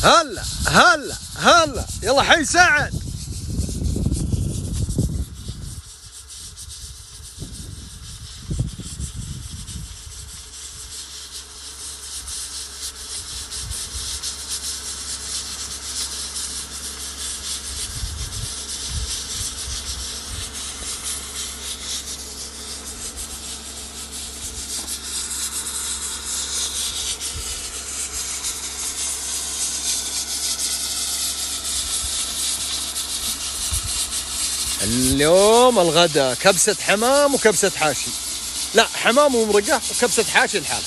هلا هلا هلا، يلا حي سعد. اليوم الغداء كبسة حمام وكبسة حاشي. لا، حمام ومرقة وكبسة حاشي الحالة.